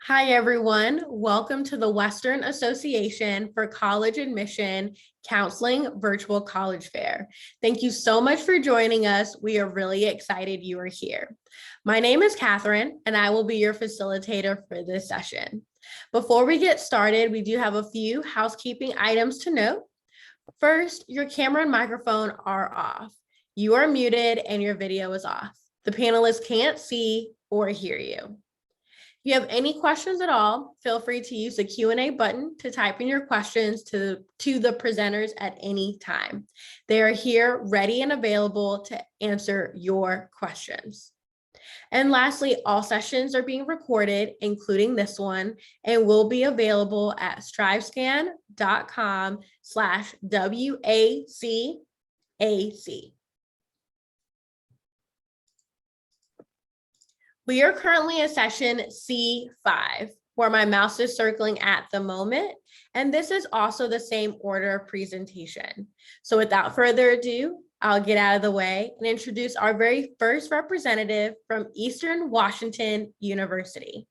Hi, everyone. Welcome to the Western Association for College Admission Counseling Virtual College Fair. Thank you so much for joining us. We are really excited you are here. My name is Catherine, and I will be your facilitator for this session. Before we get started, we do have a few housekeeping items to note. First, your camera and microphone are off. You are muted and your video is off. The panelists can't see or hear you. If you have any questions at all, feel free to use the Q&A button to type in your questions to the presenters at any time. They are here ready and available to answer your questions. And lastly, all sessions are being recorded, including this one, and will be available at strivescan.com/WACAC. We are currently in session C5, where my mouse is circling at the moment, and this is also the same order of presentation. So without further ado, I'll get out of the way and introduce our very first representative from Eastern Washington University.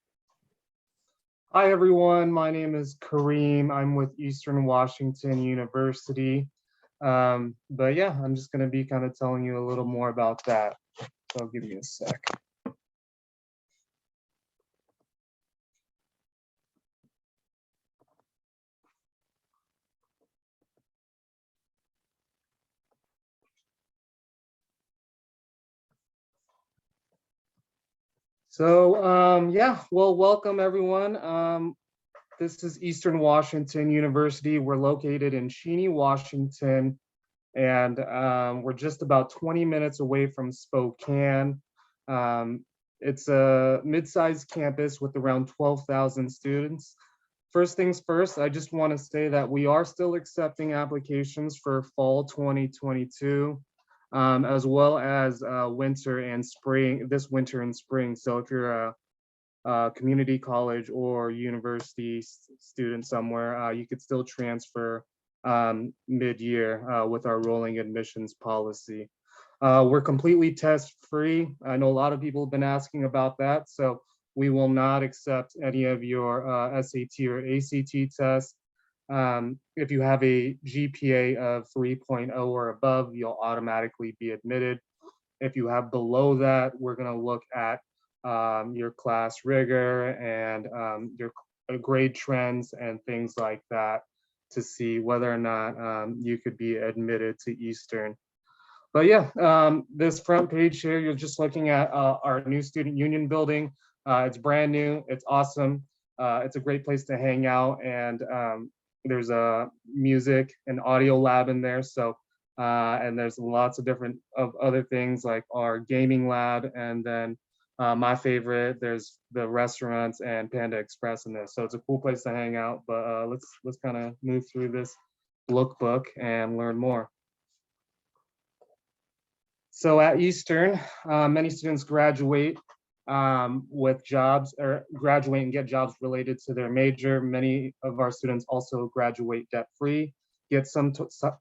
Hi, everyone. My name is Kareem. I'm with Eastern Washington University. But yeah, I'm just going to be kind of telling you a little more about that. So give me a sec. So welcome everyone. This is Eastern Washington University. We're located in Cheney, Washington, and we're just about 20 minutes away from Spokane. It's a mid-sized campus with around 12,000 students. First things first, I just want to say that we are still accepting applications for fall 2022. As well as winter and spring, this winter and spring. So if you're a community college or university student somewhere, you could still transfer mid-year with our rolling admissions policy. We're completely test-free. I know a lot of people have been asking about that. So we will not accept any of your SAT or ACT tests. If you have a GPA of 3.0 or above, you'll automatically be admitted. If you have below that, we're going to look at your class rigor and your grade trends and things like that to see whether or not you could be admitted to Eastern. But yeah, this front page here, you're just looking at our new student union building. It's brand new. It's awesome. It's a great place to hang out, and there's a music and audio lab in there. So, and there's lots of different other things like our gaming lab. And then my favorite, there's the restaurants and Panda Express in there. So it's a cool place to hang out, but let's kind of move through this lookbook and learn more. So at Eastern, many students graduate with jobs or graduate and get jobs related to their major. Many of our students also graduate debt-free, get some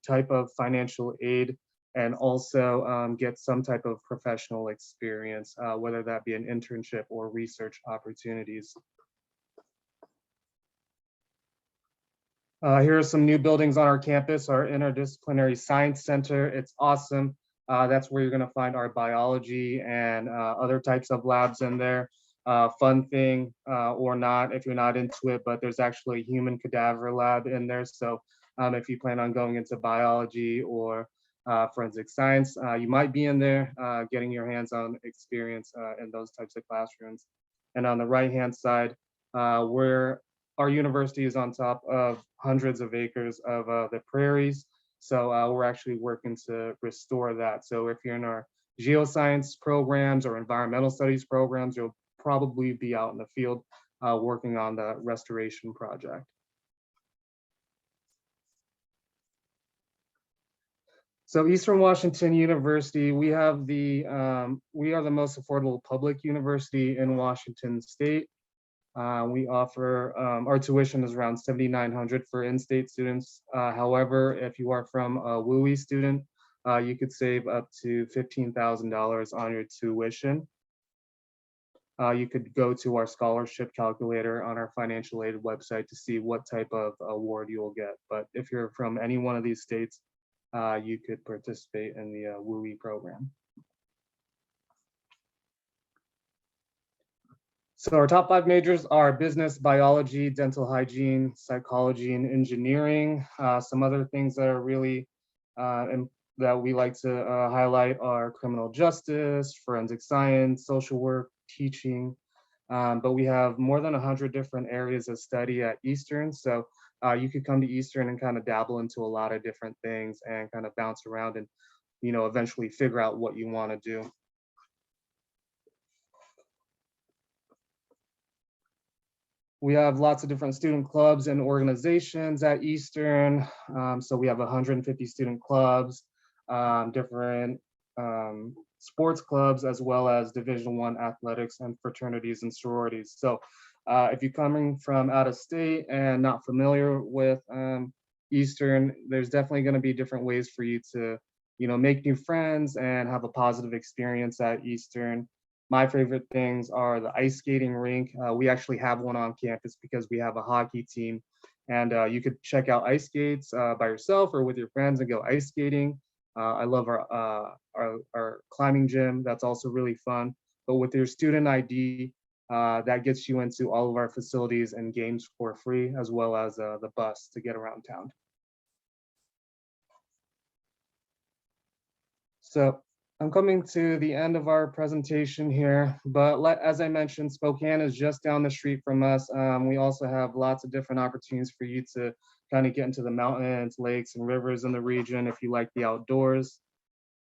type of financial aid, and also get some type of professional experience, whether that be an internship or research opportunities. Here are some new buildings on our campus, our Interdisciplinary Science Center. It's awesome. That's where you're going to find our biology and other types of labs in there. Fun thing or not, if you're not into it, but there's actually a human cadaver lab in there. So if you plan on going into biology or forensic science, you might be in there getting your hands-on experience in those types of classrooms. And on the right-hand side, where our university is on top of hundreds of acres of the prairies. So we're actually working to restore that. So if you're in our geoscience programs or environmental studies programs, you'll probably be out in the field working on the restoration project. So Eastern Washington University, we are the most affordable public university in Washington State. We offer, our tuition is around $7,900 for in-state students. However, if you are from a WUI student, you could save up to $15,000 on your tuition. you could go to our scholarship calculator on our financial aid website to see what type of award you will get. But if you're from any one of these states, you could participate in the WUE program. So our top 5 majors are business, biology, dental hygiene, psychology, and engineering. Some other things that are really that we like to highlight are criminal justice, forensic science, social work, teaching. But we have more than 100 different areas of study at Eastern. So you could come to Eastern and kind of dabble into a lot of different things and kind of bounce around and, eventually figure out what you want to do. We have lots of different student clubs and organizations at Eastern. So we have 150 student clubs, different sports clubs, as well as Division I athletics and fraternities and sororities. So if you're coming from out of state and not familiar with Eastern, there's definitely going to be different ways for you to, make new friends and have a positive experience at Eastern. My favorite things are the ice skating rink. We actually have one on campus because we have a hockey team, and you could check out ice skates by yourself or with your friends and go ice skating. I love our climbing gym. That's also really fun. But with your student ID, that gets you into all of our facilities and games for free, as well as the bus to get around town. So I'm coming to the end of our presentation here, but as I mentioned, Spokane is just down the street from us. We also have lots of different opportunities for you to kind of get into the mountains, lakes, and rivers in the region if you like the outdoors.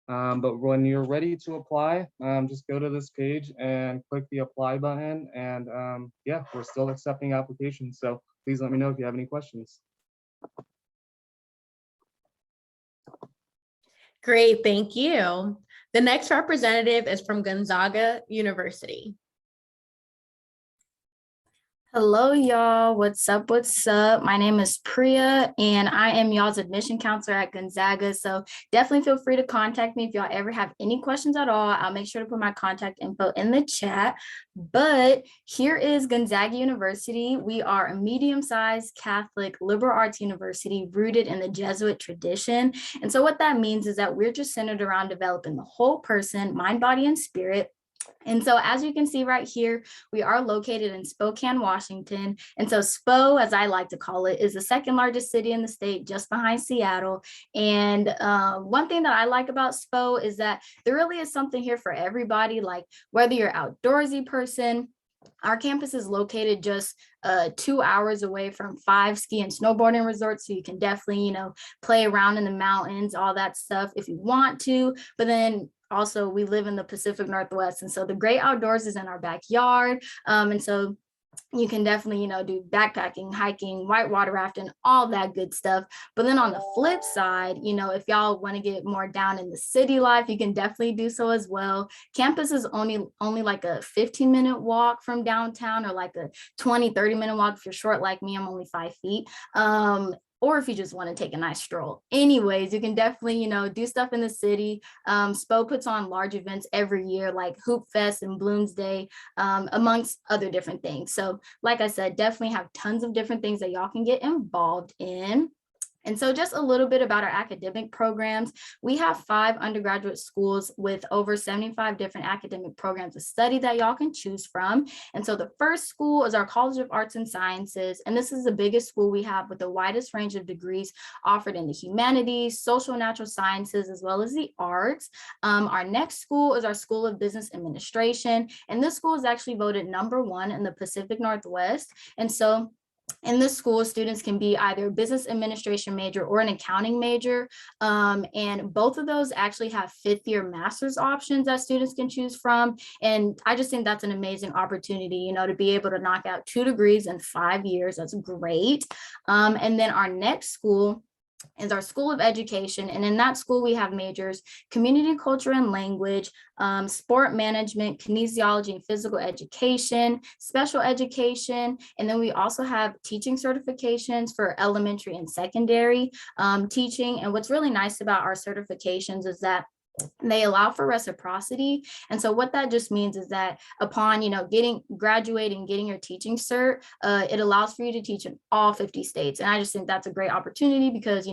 But when you're ready to apply, just go to this page and click the apply button. And yeah, we're still accepting applications. So please let me know if you have any questions. Great, thank you. The next representative is from Gonzaga University. Hello, y'all. What's up? What's up? My name is Priya, and I am y'all's admission counselor at Gonzaga. So definitely feel free to contact me if y'all ever have any questions at all. I'll make sure to put my contact info in the chat. But here is Gonzaga University. We are a medium-sized Catholic liberal arts university rooted in the Jesuit tradition. And so what that means is that we're just centered around developing the whole person, mind, body, and spirit. And so as you can see right here, we are located in Spokane, Washington. And so SPO, as I like to call it, is the second largest city in the state, just behind Seattle. And one thing that I like about SPO is that there really is something here for everybody, like whether you're an outdoorsy person. Our campus is located just 2 hours away from 5 ski and snowboarding resorts. So you can definitely, play around in the mountains, all that stuff if you want to. But then also we live in the Pacific Northwest. And so the great outdoors is in our backyard. And so you can definitely, do backpacking, hiking, whitewater rafting, all that good stuff. But then on the flip side, if y'all want to get more down in the city life, you can definitely do so as well. Campus is only like a 15-minute walk from downtown, or like a 20-30-minute walk. If you're short like me, I'm only 5 feet. Or if you just want to take a nice stroll. Anyways, you can definitely, do stuff in the city. SPO puts on large events every year, like Hoop Fest and Bloomsday, amongst other different things. So like I said, definitely have tons of different things that y'all can get involved in. And so just a little bit about our academic programs. We have 5 undergraduate schools with over 75 different academic programs of study that y'all can choose from. And so the first school is our College of Arts and Sciences. And this is the biggest school we have with the widest range of degrees offered in the humanities, social and natural sciences, as well as the arts. Our next school is our School of Business Administration. And this school is actually voted #1 in the Pacific Northwest. And so in this school, students can be either a business administration major or an accounting major. And both of those actually have 5th-year master's options that students can choose from. And I just think that's an amazing opportunity, to be able to knock out 2 degrees in 5 years. That's great. And then our next school is our School of Education. And in that school, we have majors, community, culture, and language, sport management, kinesiology and physical education, special education. And then we also have teaching certifications for elementary and secondary teaching. And what's really nice about our certifications is that They allow for reciprocity. And so what that just means is that upon, graduating, getting your teaching cert, it allows for you to teach in all 50 states. And I just think that's a great opportunity because,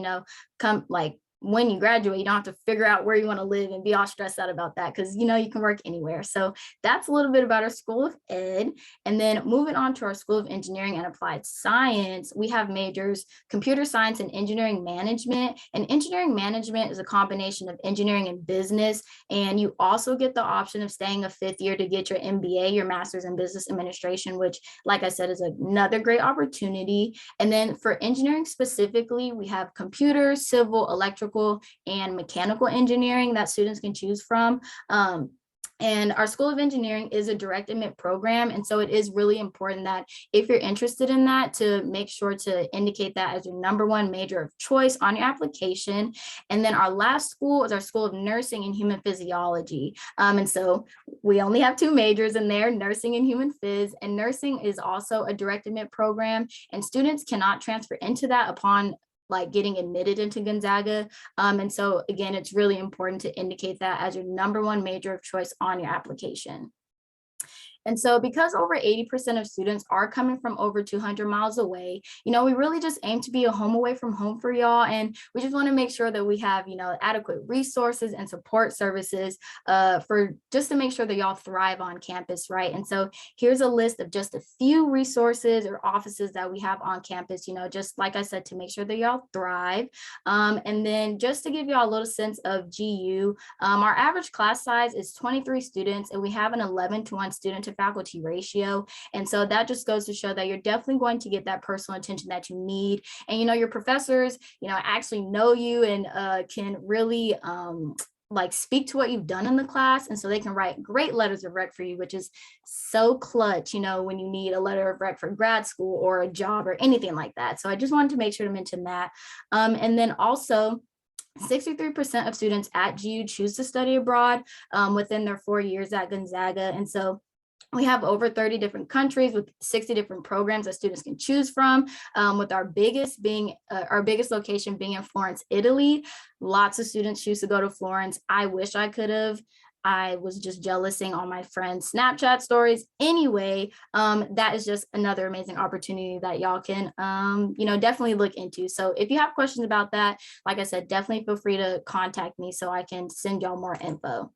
when you graduate, you don't have to figure out where you want to live and be all stressed out about that because, you can work anywhere. So that's a little bit about our School of Ed. And then moving on to our School of Engineering and Applied Science, we have majors, computer science and engineering management. And engineering management is a combination of engineering and business. And you also get the option of staying a 5th year to get your MBA, your Master's in Business Administration, which, like I said, is another great opportunity. And then for engineering specifically, we have computer, civil, electrical, and mechanical engineering that students can choose from. And our School of Engineering is a direct admit program. And so it is really important that if you're interested in that, to make sure to indicate that as your #1 major of choice on your application. And then our last school is our School of Nursing and Human Physiology. And so we only have 2 majors in there, nursing and human phys. And nursing is also a direct admit program. And students cannot transfer into that upon getting admitted into Gonzaga. And so again, it's really important to indicate that as your #1 major of choice on your application. And so because over 80% of students are coming from over 200 miles away, we really just aim to be a home away from home for y'all. And we just want to make sure that we have, adequate resources and support services for just to make sure that y'all thrive on campus, right? And so here's a list of just a few resources or offices that we have on campus, just like I said, to make sure that y'all thrive. And then just to give y'all a little sense of GU, our average class size is 23 students, and we have an 11-to-1 student to faculty ratio. And so that just goes to show that you're definitely going to get that personal attention that you need. And, your professors, actually know you and can really speak to what you've done in the class. And so they can write great letters of rec for you, which is so clutch, when you need a letter of rec for grad school or a job or anything like that. So I just wanted to make sure to mention that. And then also, 63% of students at GU choose to study abroad within their 4 years at Gonzaga. And so we have over 30 different countries with 60 different programs that students can choose from, with our biggest location being in Florence, Italy. Lots of students choose to go to Florence. I wish I could have. I was just jealous seeing all my friends' Snapchat stories. Anyway, that is just another amazing opportunity that y'all can, definitely look into. So if you have questions about that, like I said, definitely feel free to contact me so I can send y'all more info.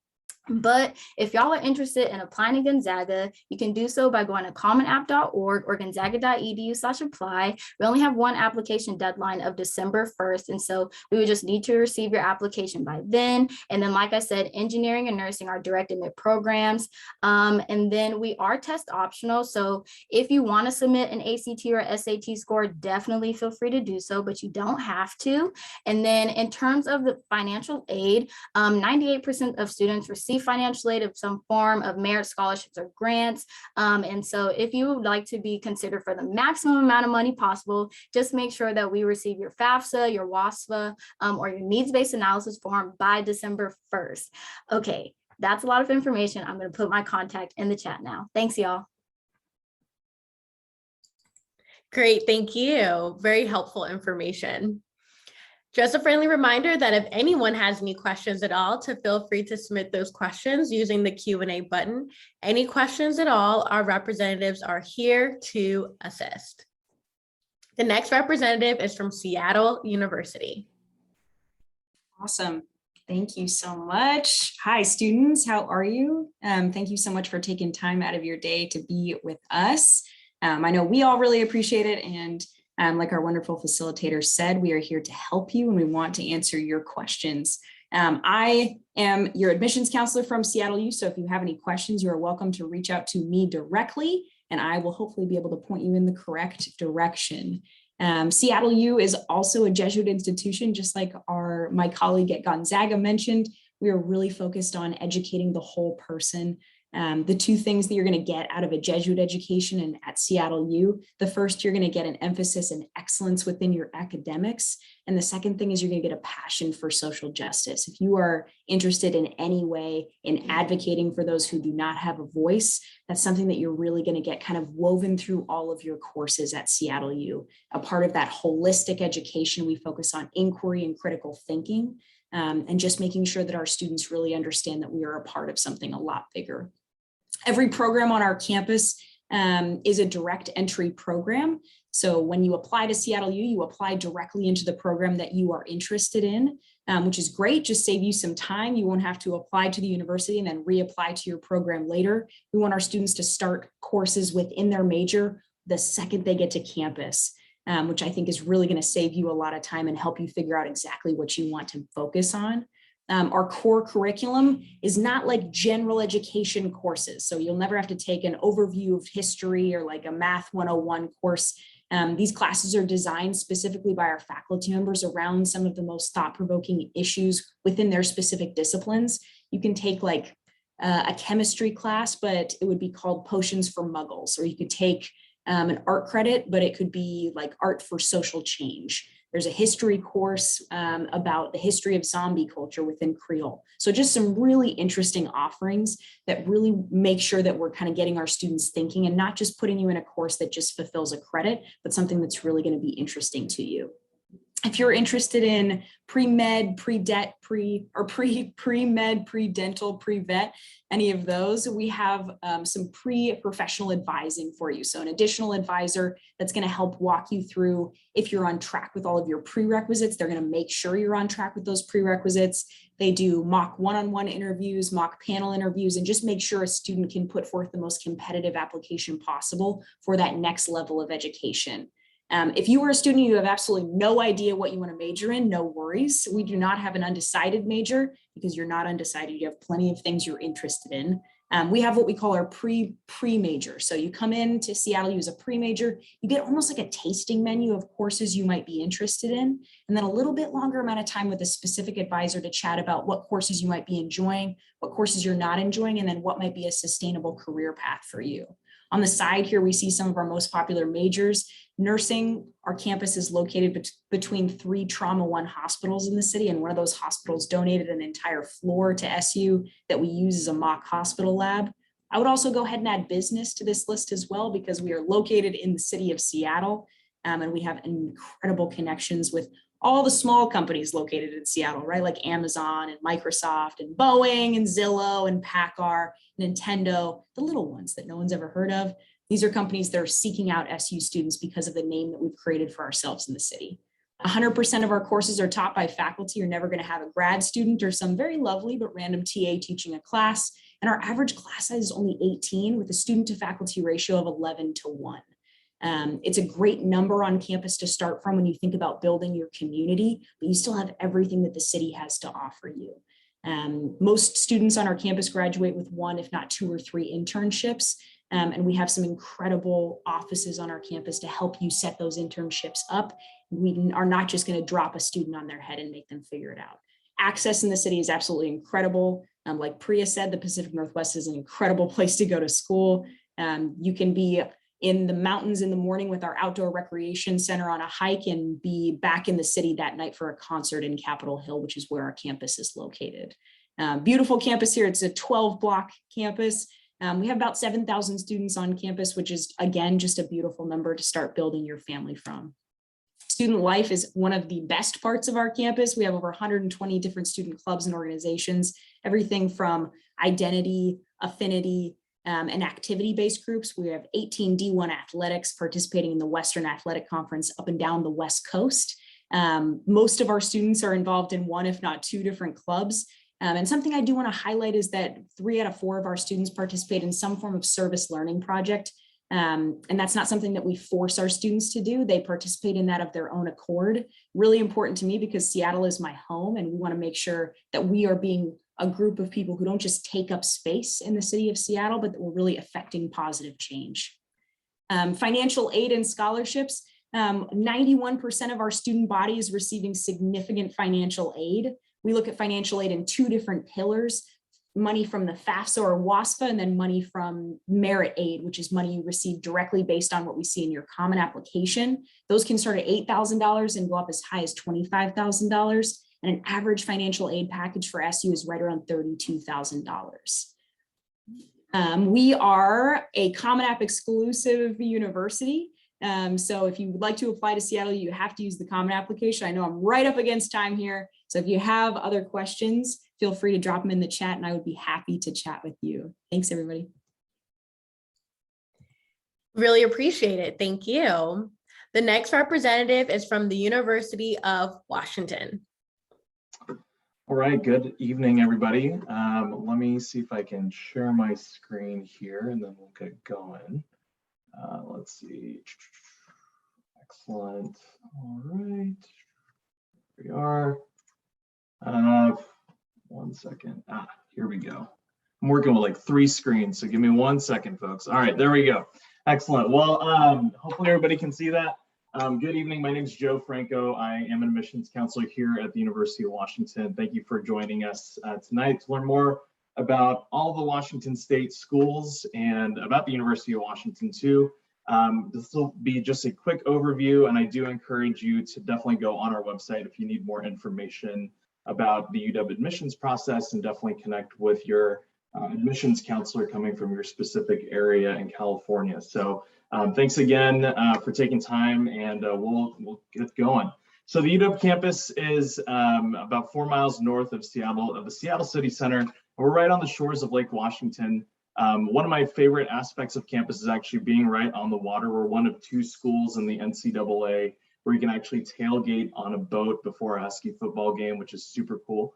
But if y'all are interested in applying to Gonzaga, you can do so by going to commonapp.org or gonzaga.edu/apply. We only have one application deadline of December 1st. And so we would just need to receive your application by then. And then, like I said, engineering and nursing are direct admit programs. And then we are test optional. So if you want to submit an ACT or SAT score, definitely feel free to do so, but you don't have to. And then in terms of the financial aid, 98% of students receive financial aid of some form of merit scholarships or grants. And so if you would like to be considered for the maximum amount of money possible, just make sure that we receive your FAFSA, your WASFA, or your needs-based analysis form by December 1st. Okay, that's a lot of information. I'm going to put my contact in the chat now. Thanks, y'all. Great, thank you. Very helpful information. Just a friendly reminder that if anyone has any questions at all, to feel free to submit those questions using the Q&A button. Any questions at all, our representatives are here to assist. The next representative is from Seattle University. Awesome. Thank you so much. Hi, students. How are you? Thank you so much for taking time out of your day to be with us. I know we all really appreciate it. And like our wonderful facilitator said, we are here to help you and we want to answer your questions. I am your admissions counselor from Seattle U. So if you have any questions, you are welcome to reach out to me directly, and I will hopefully be able to point you in the correct direction. Seattle U is also a Jesuit institution, just like my colleague at Gonzaga mentioned. We are really focused on educating the whole person. The two things that you're going to get out of a Jesuit education and at Seattle U, the first, you're going to get an emphasis in excellence within your academics. And the second thing is you're going to get a passion for social justice. If you are interested in any way in advocating for those who do not have a voice, that's something that you're really going to get kind of woven through all of your courses at Seattle U. A part of that holistic education, we focus on inquiry and critical thinking. and just making sure that our students really understand that we are a part of something a lot bigger. Every program on our campus is a direct entry program. So when you apply to Seattle U, you apply directly into the program that you are interested in, which is great, just save you some time. You won't have to apply to the university and then reapply to your program later. We want our students to start courses within their major the second they get to campus, which I think is really going to save you a lot of time and help you figure out exactly what you want to focus on. Our core curriculum is not like general education courses. So you'll never have to take an overview of history or like a math 101 course. These classes are designed specifically by our faculty members around some of the most thought-provoking issues within their specific disciplines. You can take like a chemistry class, but it would be called Potions for Muggles, or you could take an art credit, but it could be like art for social change. There's a history course about the history of zombie culture within Creole. So just some really interesting offerings that really make sure that we're kind of getting our students thinking and not just putting you in a course that just fulfills a credit, but something that's really going to be interesting to you. If you're interested in pre-med, pre-det, pre-med, pre-dental, pre-vet, any of those, we have some pre-professional advising for you. So an additional advisor that's going to help walk you through if you're on track with all of your prerequisites. They're going to make sure you're on track with those prerequisites. They do mock one-on-one interviews, mock panel interviews, and just make sure a student can put forth the most competitive application possible for that next level of education. If you are a student, you have absolutely no idea what you want to major in, no worries. We do not have an undecided major because you're not undecided. You have plenty of things you're interested in. We have what we call our pre-major. So you come in to Seattle U as a pre-major, you get almost like a tasting menu of courses you might be interested in, and then a little bit longer amount of time with a specific advisor to chat about what courses you might be enjoying, what courses you're not enjoying, and then what might be a sustainable career path for you. On the side here, we see some of our most popular majors. Nursing, our campus is located between 3 Trauma One hospitals in the city, and one of those hospitals donated an entire floor to SU that we use as a mock hospital lab. I would also go ahead and add business to this list as well, because we are located in the city of Seattle, and we have incredible connections with all the small companies located in Seattle, right? Like Amazon and Microsoft and Boeing and Zillow and PACCAR, Nintendo, the little ones that no one's ever heard of. These are companies that are seeking out SU students because of the name that we've created for ourselves in the city. 100% of our courses are taught by faculty. You're never going to have a grad student or some very lovely but random TA teaching a class. And our average class size is only 18 with a student to faculty ratio of 11:1. It's a great number on campus to start from when you think about building your community, but you still have everything that the city has to offer you. Most students on our campus graduate with 1, if not 2 or 3 internships. And we have some incredible offices on our campus to help you set those internships up. We are not just going to drop a student on their head and make them figure it out. Access in the city is absolutely incredible. Like Priya said, the Pacific Northwest is an incredible place to go to school. You can be in the mountains in the morning with our outdoor recreation center on a hike and be back in the city that night for a concert in Capitol Hill, which is where our campus is located. Beautiful campus here. It's a 12-block campus. We have about 7,000 students on campus, which is, again, just a beautiful number to start building your family from. Student life is one of the best parts of our campus. We have over 120 different student clubs and organizations, everything from identity, affinity, and activity-based groups. We have 18 D1 athletics participating in the Western Athletic Conference up and down the West Coast. Most of our students are involved in 1, if not 2 different clubs. And something I do want to highlight is that 3 out of 4 of our students participate in some form of service learning project. And that's not something that we force our students to do. They participate in that of their own accord. Really important to me because Seattle is my home, and we want to make sure that we are being a group of people who don't just take up space in the city of Seattle, but that we're really affecting positive change. Financial aid and scholarships. 91% of our student body is receiving significant financial aid. We look at financial aid in 2 different pillars: money from the FAFSA or WASFA, and then money from merit aid, which is money you receive directly based on what we see in your common application. Those can start at $8,000 and go up as high as $25,000. And an average financial aid package for SU is right around $32,000. We are a Common App exclusive university. So if you would like to apply to Seattle, you have to use the Common application. I know I'm right up against time here, So if you have other questions, feel free to drop them in the chat and I would be happy to chat with you. Thanks, everybody. Really appreciate it. Thank you. The next representative is from the University of Washington. All right, good evening, everybody. Let me see if I can share my screen here and then we'll get going. Let's see. Excellent. All right, here we are. One second. Here we go. I'm working with like 3 screens, so give me 1 second, folks. All right, there we go. Excellent. Well, hopefully everybody can see that. Good evening. My name is Joe Franco. I am an admissions counselor here at the University of Washington. Thank you for joining us tonight to learn more about all the Washington State schools and about the University of Washington too. This will be just a quick overview, and I do encourage you to definitely go on our website if you need more information about the UW admissions process, and definitely connect with your admissions counselor coming from your specific area in California. So thanks again for taking time, and we'll get going. So the UW campus is about 4 miles north of Seattle, of the Seattle City Center. We're right on the shores of Lake Washington. One of my favorite aspects of campus is actually being right on the water. We're one of 2 schools in the NCAA where you can actually tailgate on a boat before a Husky football game, which is super cool.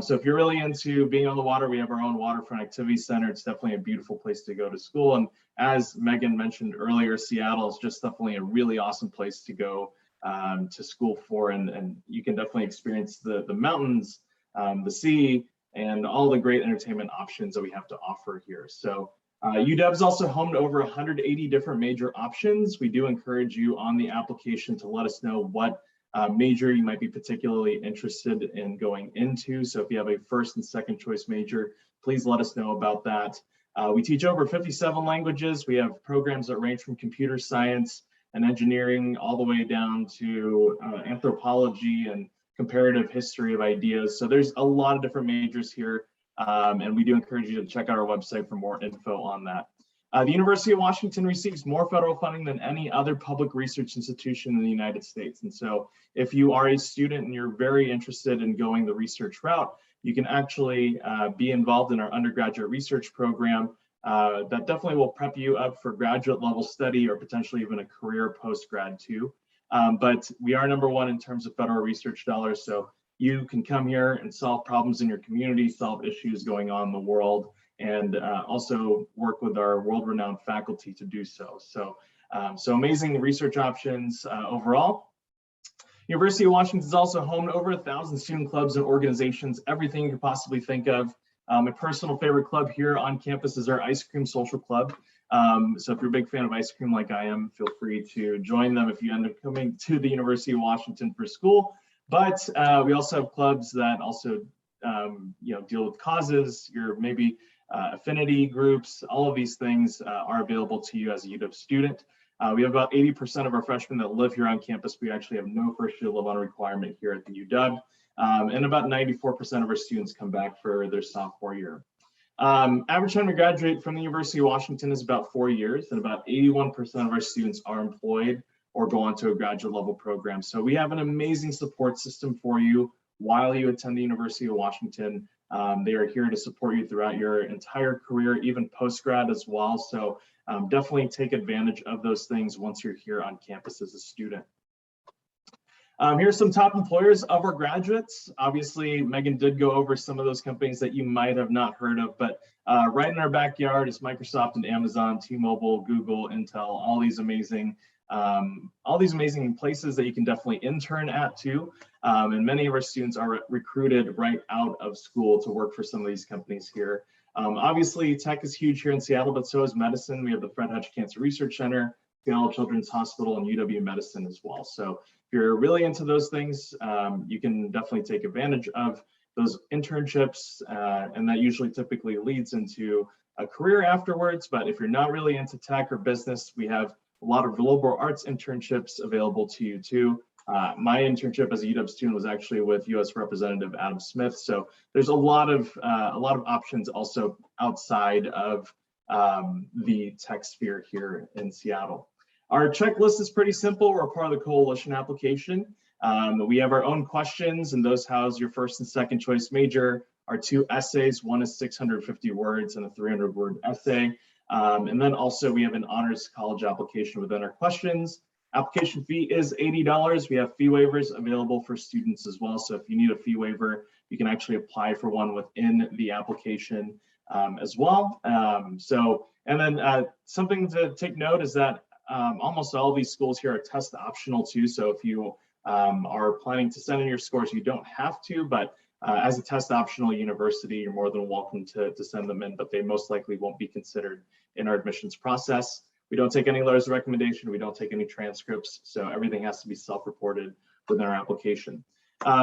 So if you're really into being on the water, we have our own waterfront activity center. It's definitely a beautiful place to go to school. And as Megan mentioned earlier, Seattle is just definitely a really awesome place to go to school for. And you can definitely experience the mountains, the sea, and all the great entertainment options that we have to offer here. So UW is also home to over 180 different major options. We do encourage you on the application to let us know what major you might be particularly interested in going into. So if you have a first and second choice major, please let us know about that. We teach over 57 languages. We have programs that range from computer science and engineering all the way down to anthropology and comparative history of ideas. So there's a lot of different majors here. And we do encourage you to check out our website for more info on that. The University of Washington receives more federal funding than any other public research institution in the United States. And so if you are a student and you're very interested in going the research route, you can actually be involved in our undergraduate research program that definitely will prep you up for graduate level study or potentially even a career post-grad too. But we are #1 in terms of federal research dollars. So you can come here and solve problems in your community, solve issues going on in the world, and also work with our world-renowned faculty to do so. So amazing research options overall. University of Washington is also home to over 1,000 student clubs and organizations, everything you could possibly think of. My personal favorite club here on campus is our Ice Cream Social Club. So if you're a big fan of ice cream like I am, feel free to join them if you end up coming to the University of Washington for school. But we also have clubs that also deal with causes, your maybe affinity groups. All of these things are available to you as a UW student. We have about 80% of our freshmen that live here on campus. We actually have no first year live on requirement here at the UW. And about 94% of our students come back for their sophomore year. Average time to graduate from the University of Washington is about 4 years, and about 81% of our students are employed or go on to a graduate level program. So we have an amazing support system for you while you attend the University of Washington. They are here to support you throughout your entire career, even post-grad as well. So definitely take advantage of those things once you're here on campus as a student. Here's some top employers of our graduates. Obviously, Megan did go over some of those companies that you might have not heard of, but right in our backyard is Microsoft and Amazon, T-Mobile, Google, Intel, all these amazing places that you can definitely intern at too. And many of our students are recruited right out of school to work for some of these companies here. Obviously, tech is huge here in Seattle, but so is medicine. We have the Fred Hutch Cancer Research Center, Seattle Children's Hospital, and UW Medicine as well. So if you're really into those things, you can definitely take advantage of those internships, and that usually typically leads into a career afterwards. But if you're not really into tech or business, we have a lot of liberal arts internships available to you too. My internship as a UW student was actually with U.S. Representative Adam Smith. So there's a lot of options also outside of the tech sphere here in Seattle. Our checklist is pretty simple. We're part of the coalition application. We have our own questions, and those house your first and second choice major, our 2 essays, one is 650 words and a 300-word essay. And then also we have an honors college application within our questions. Application fee is $80. We have fee waivers available for students as well. So if you need a fee waiver, you can actually apply for one within the application as well. And then something to take note is that almost all these schools here are test optional too. So if you are planning to send in your scores, you don't have to, but as a test optional university, you're more than welcome to send them in, but they most likely won't be considered in our admissions process. We don't take any letters of recommendation. We don't take any transcripts. So everything has to be self-reported within our application.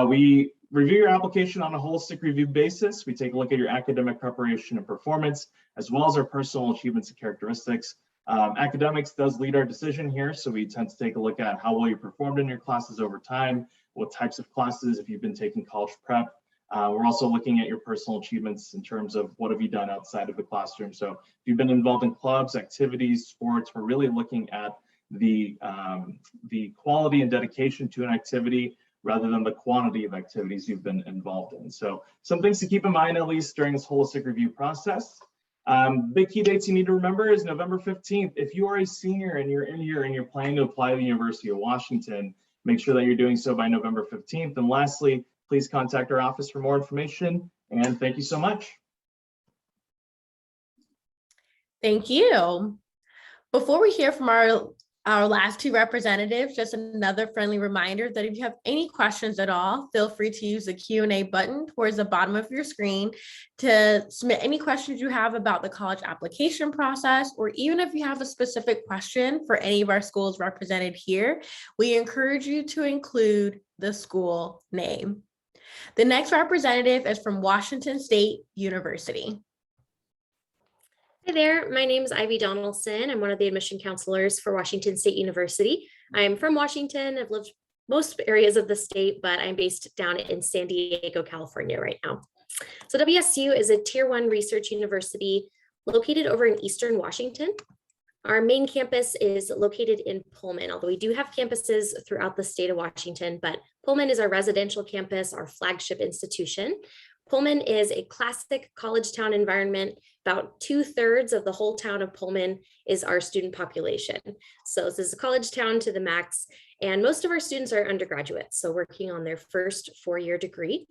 We review your application on a holistic review basis. We take a look at your academic preparation and performance, as well as our personal achievements and characteristics. Academics does lead our decision here, so we tend to take a look at how well you performed in your classes over time, what types of classes, if you've been taking college prep. We're also looking at your personal achievements in terms of what have you done outside of the classroom. So if you've been involved in clubs, activities, sports, we're really looking at the quality and dedication to an activity rather than the quantity of activities you've been involved in. So some things to keep in mind, at least during this holistic review process. Big key dates you need to remember is November 15th. If you are a senior and you're in here and you're planning to apply to the University of Washington, make sure that you're doing so by November 15th. And lastly, please contact our office for more information. And thank you so much. Thank you. Before we hear from our last 2 representatives, just another friendly reminder that if you have any questions at all, feel free to use the Q&A button towards the bottom of your screen to submit any questions you have about the college application process, or even if you have a specific question for any of our schools represented here, we encourage you to include the school name. The next representative is from Washington State University. Hi there, my name is Ivy Donaldson. I'm one of the admission counselors for Washington State University. I'm from Washington. I've lived most areas of the state, but I'm based down in San Diego, California right now. So WSU is a Tier 1 research university located over in Eastern Washington. Our main campus is located in Pullman, although we do have campuses throughout the state of Washington, but Pullman is our residential campus, our flagship institution. Pullman is a classic college town environment. About 2/3 of the whole town of Pullman is our student population. So this is a college town to the max, and most of our students are undergraduates, so working on their first 4-year degree.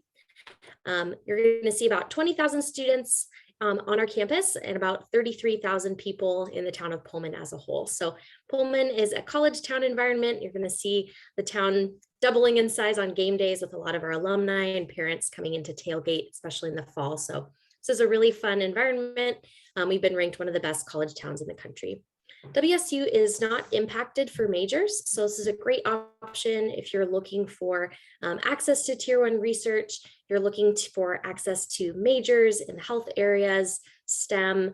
You're going to see about 20,000 students on our campus and about 33,000 people in the town of Pullman as a whole. So Pullman is a college town environment. You're going to see the town doubling in size on game days with a lot of our alumni and parents coming into tailgate, especially in the fall. So this is a really fun environment. We've been ranked one of the best college towns in the country. WSU is not impacted for majors, so this is a great option if you're looking for access to Tier 1 research, you're looking for access to majors in the health areas, STEM.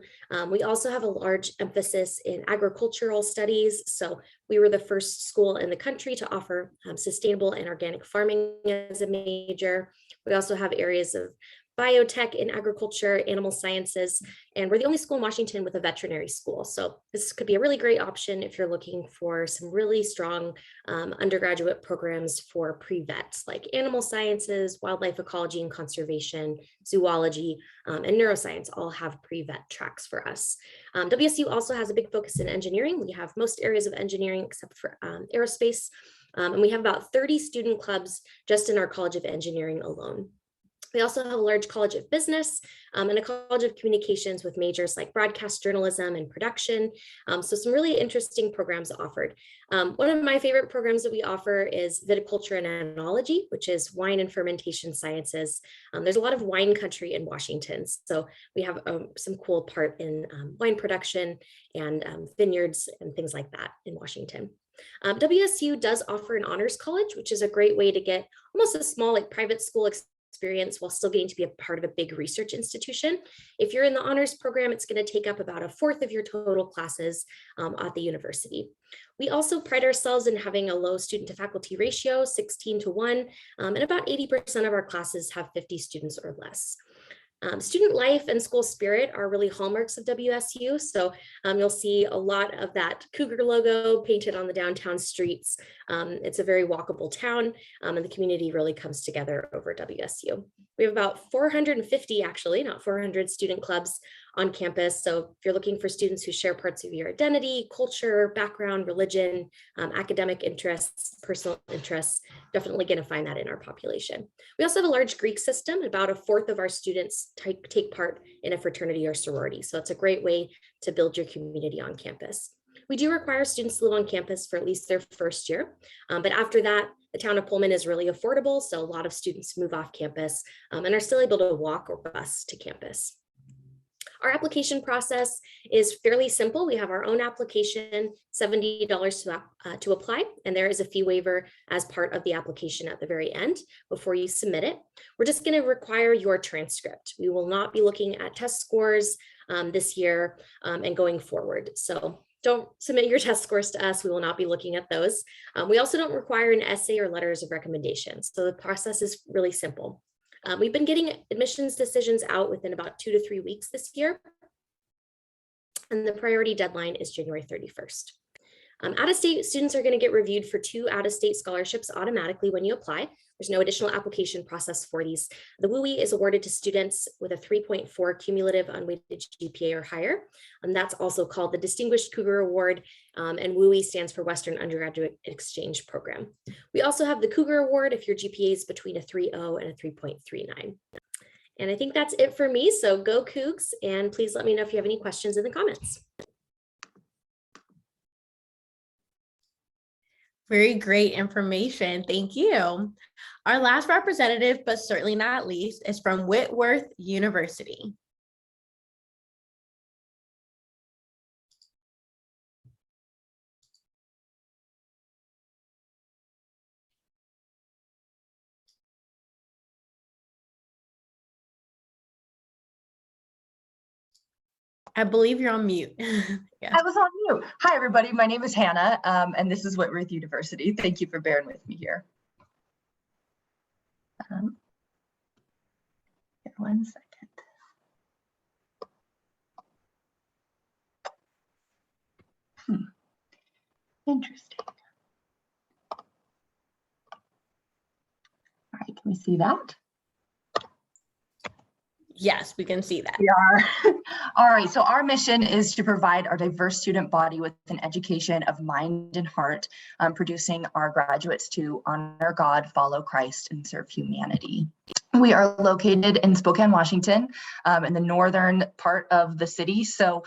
We also have a large emphasis in agricultural studies, so we were the first school in the country to offer sustainable and organic farming as a major. We also have areas of biotech and agriculture, animal sciences, and we're the only school in Washington with a veterinary school. So this could be a really great option if you're looking for some really strong undergraduate programs for pre-vets like animal sciences, wildlife ecology and conservation, zoology, and neuroscience all have pre-vet tracks for us. WSU also has a big focus in engineering. We have most areas of engineering except for aerospace, and we have about 30 student clubs just in our College of Engineering alone. We also have a large College of Business and a College of Communications with majors like broadcast journalism and production. So some really interesting programs offered. One of my favorite programs that we offer is viticulture and enology, which is wine and fermentation sciences. There's a lot of wine country in Washington. So we have some cool part in wine production and vineyards and things like that in Washington. WSU does offer an honors college, which is a great way to get almost a small like private school experience while still getting to be a part of a big research institution. If you're in the honors program, it's going to take up about 1/4 of your total classes at the university. We also pride ourselves in having a low student to faculty ratio, 16:1, and about 80% of our classes have 50 students or less. Student life and school spirit are really hallmarks of WSU. So you'll see a lot of that Cougar logo painted on the downtown streets. It's a very walkable town, and the community really comes together over WSU. We have about 450, actually, not 400 student clubs on campus. So if you're looking for students who share parts of your identity, culture, background, religion, academic interests, personal interests, definitely going to find that in our population. We also have a large Greek system. About a fourth of our students take part in a fraternity or sorority. So it's a great way to build your community on campus. We do require students to live on campus for at least their first year, but after that, the town of Pullman is really affordable. So a lot of students move off campus and are still able to walk or bus to campus. Our application process is fairly simple. We have our own application, $70 to apply, and there is a fee waiver as part of the application at the very end before you submit it. We're just going to require your transcript. We will not be looking at test scores this year and going forward. So don't submit your test scores to us. We will not be looking at those. We also don't require an essay or letters of recommendation. So the process is really simple. We've been getting admissions decisions out within about 2 to 3 weeks this year. And the priority deadline is January 31st. Out-of-state students are going to get reviewed for 2 out-of-state scholarships automatically when you apply. There's no additional application process for these. The WUI is awarded to students with a 3.4 cumulative unweighted GPA or higher. And that's also called the Distinguished Cougar Award. And WUI stands for Western Undergraduate Exchange Program. We also have the Cougar Award if your GPA is between a 3.0 and a 3.39. And I think that's it for me. So go Cougs, and please let me know if you have any questions in the comments. Very great information. Thank you. Our last representative, but certainly not least, is from Whitworth University. I believe you're on mute. Yeah. I was on mute. Hi, everybody. My name is Hannah, and this is Whitworth University. Thank you for bearing with me here. One second. Interesting. All right, can we see that? Yes, we can see that. We are. All right, so our mission is to provide our diverse student body with an education of mind and heart, producing our graduates to honor God, follow Christ, and serve humanity. We are located in Spokane, Washington, in the northern part of the city. So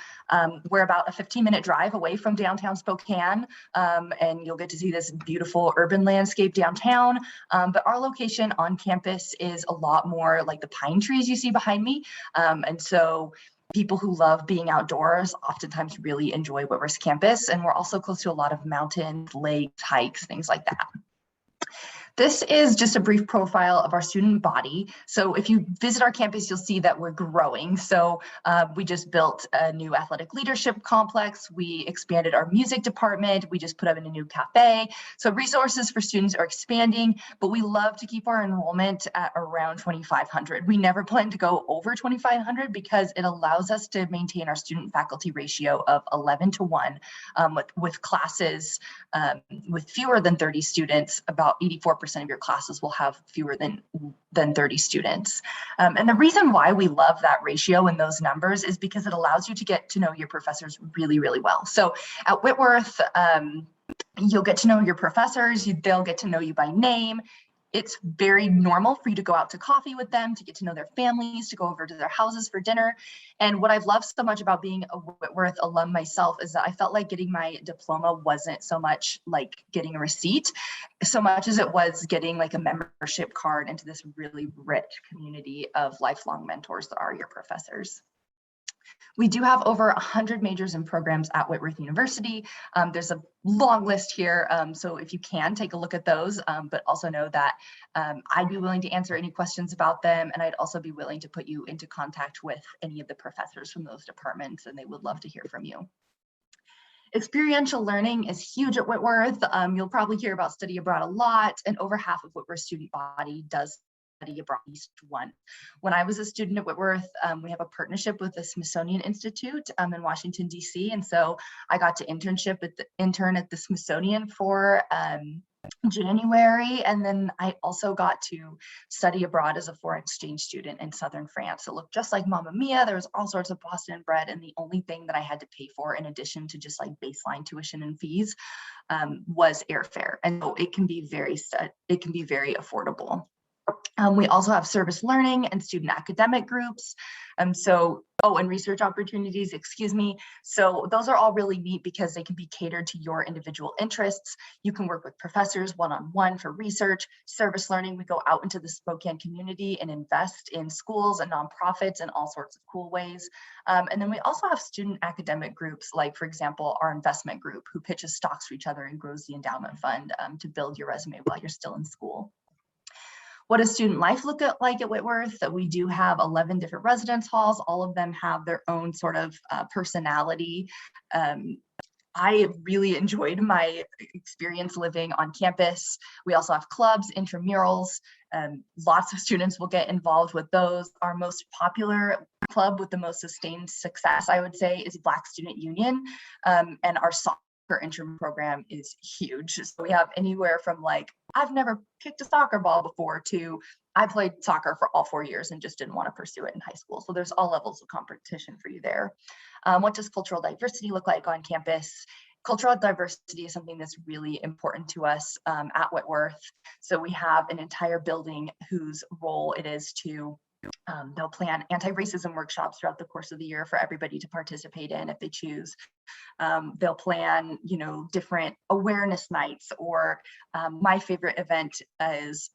we're about a 15-minute drive away from downtown Spokane, and you'll get to see this beautiful urban landscape downtown. But our location on campus is a lot more like the pine trees you see behind me. And so people who love being outdoors oftentimes really enjoy Whitworth's campus. And we're also close to a lot of mountains, lakes, hikes, things like that. This is just a brief profile of our student body. So if you visit our campus, you'll see that we're growing. So we just built a new athletic leadership complex. We expanded our music department. We just put up in a new cafe. So resources for students are expanding, but we love to keep our enrollment at around 2,500. We never plan to go over 2,500 because it allows us to maintain our student faculty ratio of 11:1 with classes with fewer than 30 students. About 84% of your classes will have fewer than 30 students. And the reason why we love that ratio and those numbers is because it allows you to get to know your professors really, really well. So at Whitworth, you'll get to know your professors, they'll get to know you by name. It's very normal for you to go out to coffee with them, to get to know their families, to go over to their houses for dinner. And what I've loved so much about being a Whitworth alum myself is that I felt like getting my diploma wasn't so much like getting a receipt, so much as it was getting like a membership card into this really rich community of lifelong mentors that are your professors. We do have over 100 majors and programs at Whitworth University. There's a long list here, so if you can take a look at those, but also know that I'd be willing to answer any questions about them, and I'd also be willing to put you into contact with any of the professors from those departments, and they would love to hear from you. Experiential learning is huge at Whitworth. You'll probably hear about study abroad a lot, and over half of Whitworth's student body does abroad at least once. When I was a student at Whitworth, we have a partnership with the Smithsonian Institute in Washington, D.C. And so I got to intern at the Smithsonian for January. And then I also got to study abroad as a foreign exchange student in Southern France. It looked just like Mamma Mia. There was all sorts of Boston bread. And the only thing that I had to pay for, in addition to just like baseline tuition and fees, was airfare. And so it can be very affordable. We also have service learning and student academic groups. And research opportunities, excuse me. So those are all really neat because they can be catered to your individual interests. You can work with professors one-on-one for research. Service learning, we go out into the Spokane community and invest in schools and nonprofits in all sorts of cool ways. And then we also have student academic groups, like, for example, our investment group, who pitches stocks for each other and grows the endowment fund to build your resume while you're still in school. What does student life look like at Whitworth? We do have 11 different residence halls. All of them have their own sort of personality. I really enjoyed my experience living on campus. We also have clubs, intramurals. Lots of students will get involved with those. Our most popular club with the most sustained success, I would say, is Black Student Union. And our soccer intern program is huge. So we have anywhere from like, I've never kicked a soccer ball before, to I played soccer for all 4 years and just didn't want to pursue it in high school. So there's all levels of competition for you there. What does cultural diversity look like on campus? Cultural diversity is something that's really important to us at Whitworth. So we have an entire building whose role it is to they'll plan anti-racism workshops throughout the course of the year for everybody to participate in if they choose. They'll plan, different awareness nights, or my favorite event is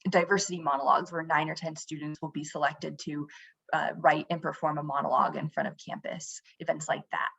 diversity monologues, where 9 or 10 students will be selected to write and perform a monologue in front of campus, events like that.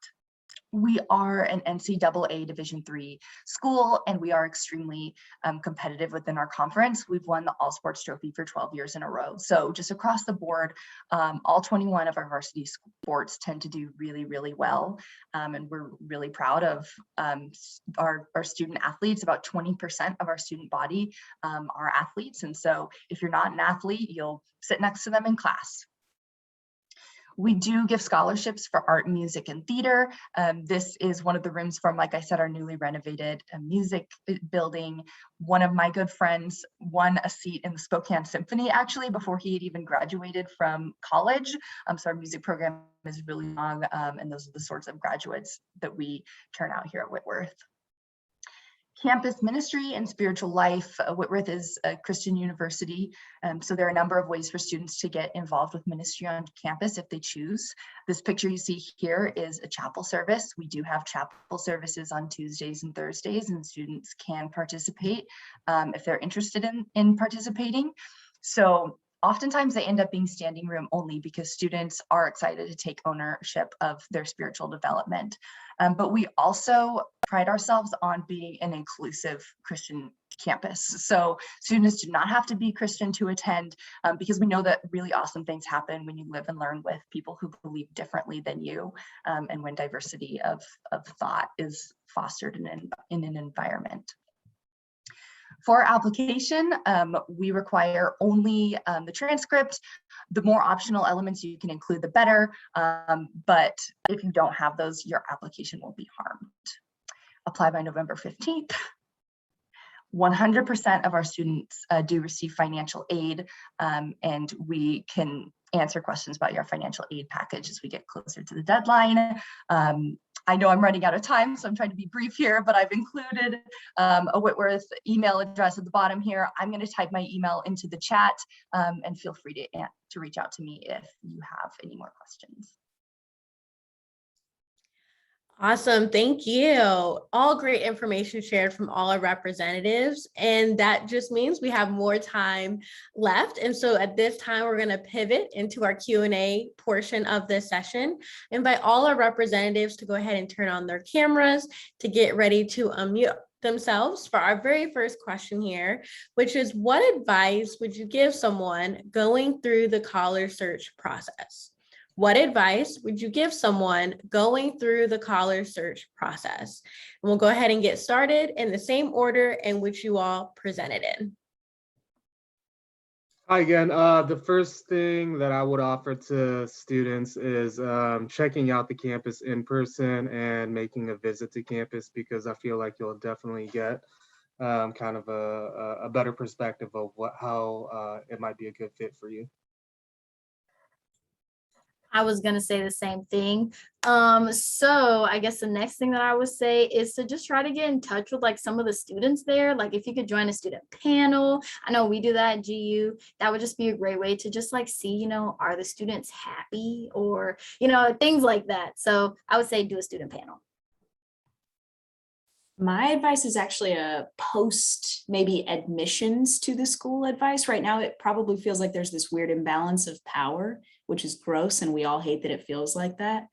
We are an NCAA Division III school, and we are extremely competitive within our conference. We've won the All Sports Trophy for 12 years in a row. So just across the board, all 21 of our varsity sports tend to do really, really well. And we're really proud of our student athletes. About 20% of our student body are athletes. And so if you're not an athlete, you'll sit next to them in class. We do give scholarships for art, music, and theater. This is one of the rooms from, like I said, our newly renovated music building. One of my good friends won a seat in the Spokane Symphony, actually, before he had even graduated from college. So our music program is really long, and those are the sorts of graduates that we turn out here at Whitworth. Campus ministry and spiritual life. Whitworth is a Christian university, so there are a number of ways for students to get involved with ministry on campus if they choose. This picture you see here is a chapel service. We do have chapel services on Tuesdays and Thursdays, and students can participate if they're interested in participating. So oftentimes they end up being standing room only because students are excited to take ownership of their spiritual development. But we also pride ourselves on being an inclusive Christian campus. So students do not have to be Christian to attend, because we know that really awesome things happen when you live and learn with people who believe differently than you, and when diversity of thought is fostered in an environment. For application, we require only the transcript. The more optional elements you can include, the better. But if you don't have those, your application won't be harmed. Apply by November 15th. 100% of our students do receive financial aid, and we can answer questions about your financial aid package as we get closer to the deadline. I know I'm running out of time, so I'm trying to be brief here, but I've included a Whitworth email address at the bottom here. I'm going to type my email into the chat, and feel free to reach out to me if you have any more questions. Awesome. Thank you. All great information shared from all our representatives. And that just means we have more time left. And so at this time, we're going to pivot into our Q&A portion of this session. Invite all our representatives to go ahead and turn on their cameras to get ready to unmute themselves for our very first question here, which is, what advice would you give someone going through the college search process? What advice would you give someone going through the college search process? And we'll go ahead and get started in the same order in which you all presented in. Hi again. The first thing that I would offer to students is checking out the campus in person and making a visit to campus, because I feel like you'll definitely get kind of a better perspective of how it might be a good fit for you. I was gonna say the same thing. So I guess the next thing that I would say is to just try to get in touch with like some of the students there. Like if you could join a student panel, I know we do that at GU. That would just be a great way to just like see, are the students happy or, things like that. So I would say do a student panel. My advice is actually a post maybe admissions to the school advice. Right now, it probably feels like there's this weird imbalance of power, which is gross, and we all hate that it feels like that.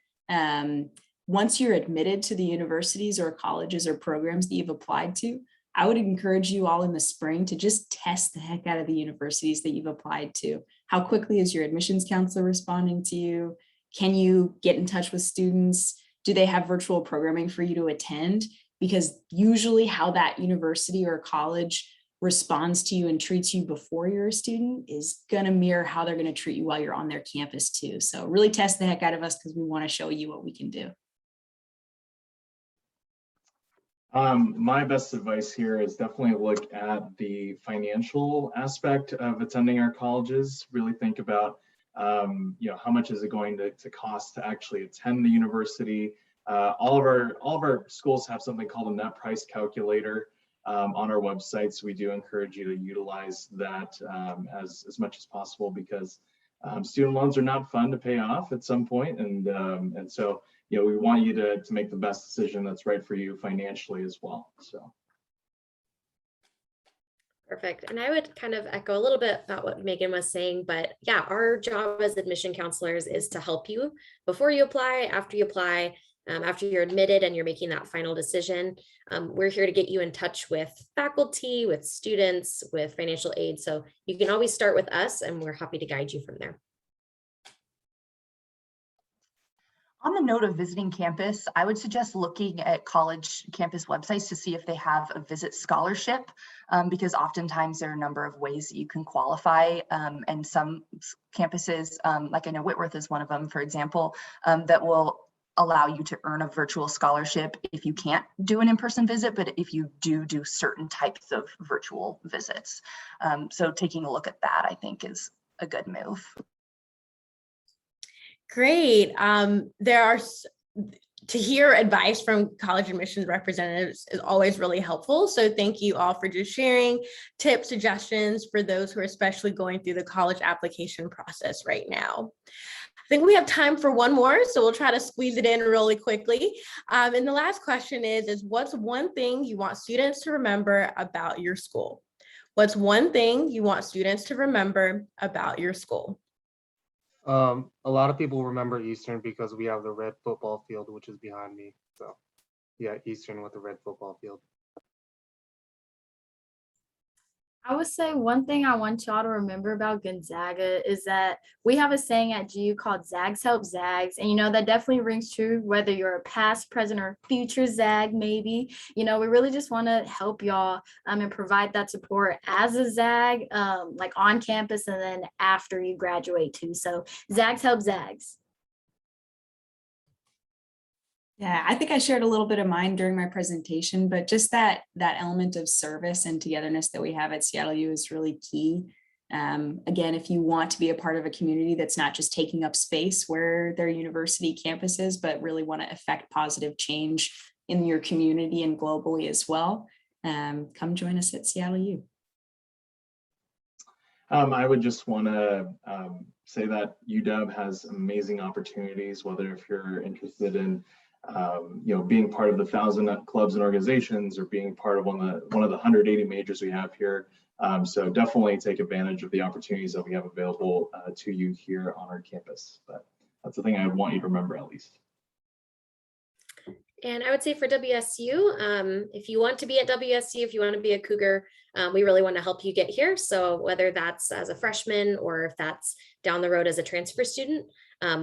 Once you're admitted to the universities or colleges or programs that you've applied to, I would encourage you all in the spring to just test the heck out of the universities that you've applied to. How quickly is your admissions counselor responding to you? Can you get in touch with students? Do they have virtual programming for you to attend? Because usually how that university or college responds to you and treats you before you're a student is going to mirror how they're going to treat you while you're on their campus too. So really test the heck out of us, because we want to show you what we can do. My best advice here is definitely look at the financial aspect of attending our colleges. Really think about, how much is it going to cost to actually attend the university. All of our schools have something called a net price calculator on our website. So we do encourage you to utilize that as much as possible, because student loans are not fun to pay off at some point. And so, we want you to make the best decision that's right for you financially as well. So. Perfect. And I would kind of echo a little bit about what Megan was saying, but yeah, our job as admission counselors is to help you before you apply, after you apply, after you're admitted and you're making that final decision. We're here to get you in touch with faculty, with students, with financial aid. So you can always start with us, and we're happy to guide you from there. On the note of visiting campus, I would suggest looking at college campus websites to see if they have a visit scholarship, because oftentimes there are a number of ways that you can qualify. And some campuses, like I know Whitworth is one of them, for example, that will allow you to earn a virtual scholarship if you can't do an in-person visit, but if you do certain types of virtual visits. So taking a look at that, I think, is a good move. Great. To hear advice from college admissions representatives is always really helpful. So thank you all for just sharing tips, suggestions for those who are especially going through the college application process right now. I think we have time for one more, so we'll try to squeeze it in really quickly. And the last question is what's one thing you want students to remember about your school? What's one thing you want students to remember about your school? A lot of people remember Eastern because we have the red football field, which is behind me. So yeah, Eastern with the red football field. I would say one thing I want y'all to remember about Gonzaga is that we have a saying at GU called Zags help Zags. And, that definitely rings true, whether you're a past, present, or future Zag, maybe. We really just want to help y'all and provide that support as a Zag, like on campus and then after you graduate too. So Zags help Zags. Yeah, I think I shared a little bit of mine during my presentation, but just that element of service and togetherness that we have at Seattle U is really key. Again, if you want to be a part of a community that's not just taking up space where their university campus is, but really want to affect positive change in your community and globally as well, come join us at Seattle U. I would just want to say that UW has amazing opportunities, whether if you're interested in being part of the 1,000 clubs and organizations, or being part of one of the 180 majors we have here. So definitely take advantage of the opportunities that we have available to you here on our campus. But that's the thing I would want you to remember, at least. And I would say for WSU, if you want to be at WSU, if you want to be a Cougar, we really want to help you get here. So whether that's as a freshman or if that's down the road as a transfer student,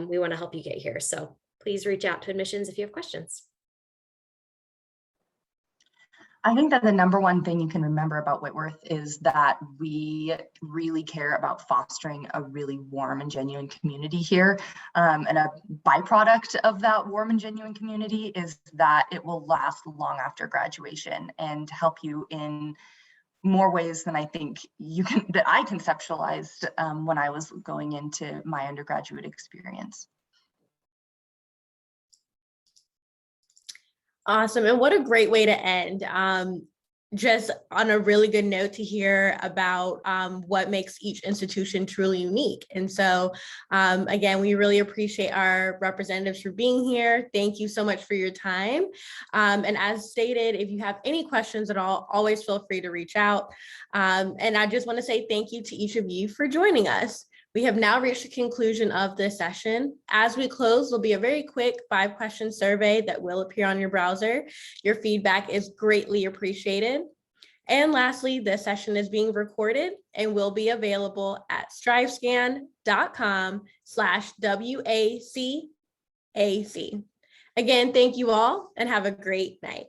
we want to help you get here. So please reach out to admissions if you have questions. I think that the number one thing you can remember about Whitworth is that we really care about fostering a really warm and genuine community here. And a byproduct of that warm and genuine community is that it will last long after graduation and help you in more ways than I think that I conceptualized when I was going into my undergraduate experience. Awesome. And what a great way to end. Just on a really good note to hear about what makes each institution truly unique. And so again, we really appreciate our representatives for being here. Thank you so much for your time. And as stated, if you have any questions at all, always feel free to reach out. And I just want to say thank you to each of you for joining us. We have now reached the conclusion of this session. As we close, there'll be a very quick 5-question survey that will appear on your browser. Your feedback is greatly appreciated. And lastly, this session is being recorded and will be available at strivescan.com/WACAC. Again, thank you all and have a great night.